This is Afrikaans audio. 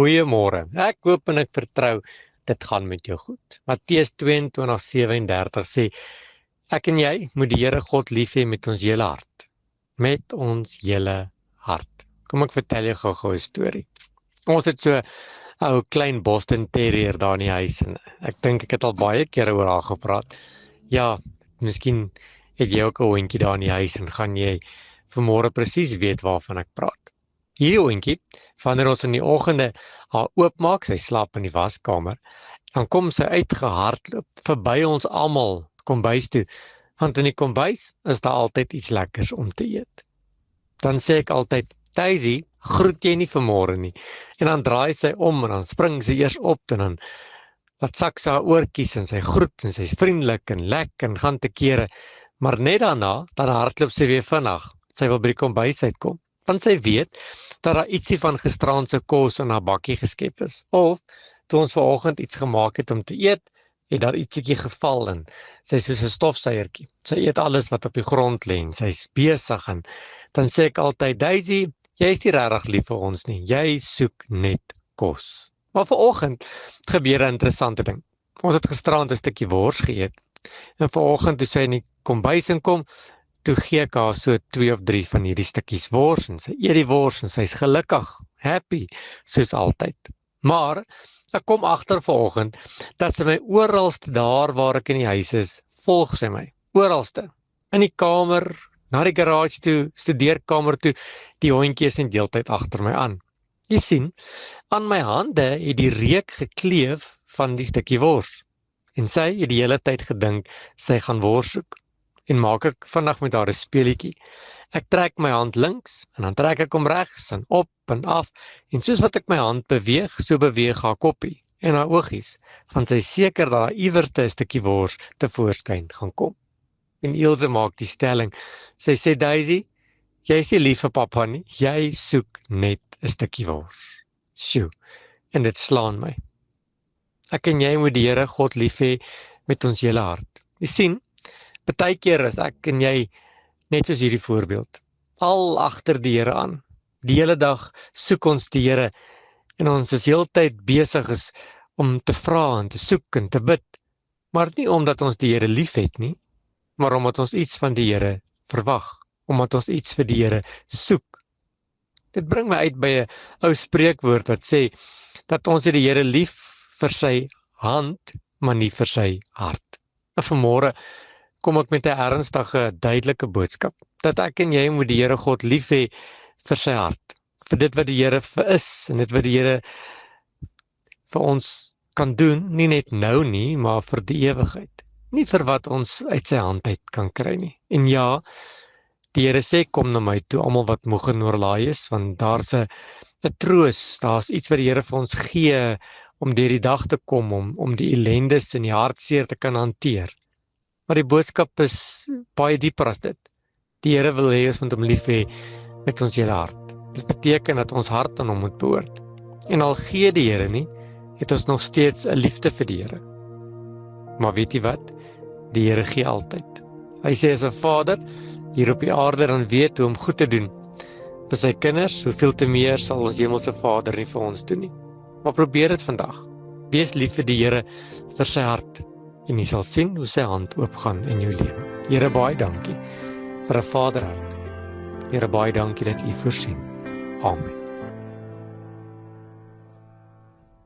Goeiemôre. Ek hoop en ek vertrou dit gaan met jou goed. Matteus 22:37 sê, ek en jy moet die Here God lief hê met ons hele hart. Met ons hele hart. Kom ek vertel jou gou 'n storie. Ons het so 'n ou klein Boston Terrier daar in die huis en ek dink ek het al baie kere oor haar gepraat. Ja, miskien het jy ook 'n hondjie daar in die huis en gaan jy vanmôre presies weet waarvan ek praat. Hierdie hondjie, wanneer ons in die oggende haar oopmaak, sy slaap in die waskamer, dan kom sy uitgehardloop verby ons almal kombuis toe, want in die kombuis is daar altyd iets lekkers om te eet. Dan sê ek altyd, Daisy, groet jy nie vanmôre nie? En dan draai sy om en dan spring sy eers op en dan sak sy haar oortjies en sy groet en sy's vriendelik en lekker en gaan te kere, maar net daarna, dan hardloop sy weer vinnig. Sy wil by die kombuis uitkom, want sy weet dat daar ietsie van gisteraandse kos in haar bakkie geskep is. Of, toe ons vanoggend iets gemaak het om te eet, het daar ietsiekie geval en sy is soos 'n stofsuiertjie. Sy eet alles wat op die grond lê en sy's besig en dan sê ek altyd, Daisy, jy is nie regtig lief vir ons nie. Jy soek net kos. Maar vanoggend gebeur 'n interessante ding. Ons het gisteraand 'n stukkie wors geëet. En vanoggend toe sy in die kombuis inkom, toe gee ek haar so 2 of 3 van hierdie stukkies wors en sy eet die wors en sy's gelukkig, happy, soos altyd. Maar ek kom agter vanoggend dat sy my oralste daar waar ek in die huis is, volg sy my. Oralste. In die kamer, na die garage toe, studeerkamer toe, die hondjie is in deeltyd agter my aan. Jy sien, aan my hande het die reuk gekleef van die stukkie wors. En sy het die hele tyd gedink sy gaan wors soek. En maak ek vandag met haar 'n speelietjie. Ek trek my hand links en dan trek ek hom regs en op en af en soos wat ek my hand beweeg, so beweeg haar koppie en haar oogies, want sy is seker dat daar iewers 'n stukkie wors tevoorskyn gaan kom. En Ilse maak die stelling. Sy sê, Daisy, jy is nie lief vir pappa nie, jy soek net 'n stukkie wors. Sjoe, en dit slaan my. Ek en jy moet die Here God lief hê met ons hele hart. Jy sien, partykeer is ek en jy net soos hierdie voorbeeld. Al agter die Here aan. Die hele dag soek ons die Here en ons is heeltyd besig is om te vra en te soek en te bid. Maar nie omdat ons die Here liefhet nie, maar omdat ons iets van die Here verwag, omdat ons iets vir die Here soek. Dit bring my uit by 'n ou spreekwoord wat sê dat ons die Here lief vir sy hand, maar nie vir sy hart. En vanmôre kom ek met 'n ernstige, duidelike boodskap, dat ek en jy moet die Here God lief hê vir sy hart, vir dit wat die Here vir is, en dit wat die Here vir ons kan doen, nie net nou nie, maar vir die ewigheid. Nie vir wat ons uit sy hand uit kan kry nie. En ja, die Here sê, kom na my toe, almal wat moeg en oorlaai is, want daar's 'n troos, daar's iets wat die Here vir ons gee, om deur die dag te kom, om die ellendes en die hartseer te kan hanteer. Maar die boodskap is baie dieper as dit. Die Here wil hê ons moet hom lief hê met ons hele hart. Dit beteken dat ons hart aan hom moet behoort. En al gee die Here nie, het ons nog steeds 'n liefde vir die Here. Maar weet jy wat? Die Here gee altyd. Hy sê as 'n Vader hier op die aarde dan weet hoe om goed te doen vir sy kinders, hoeveel te meer sal ons hemelse Vader nie vir ons doen nie. Maar probeer dit vandag. Wees lief vir die Here vir sy hart en jy sal sien hoe sy hand oopgaan in jou lewe. Here, baie dankie vir 'n vaderhart. Here, baie dankie dat U voorsien. Amen.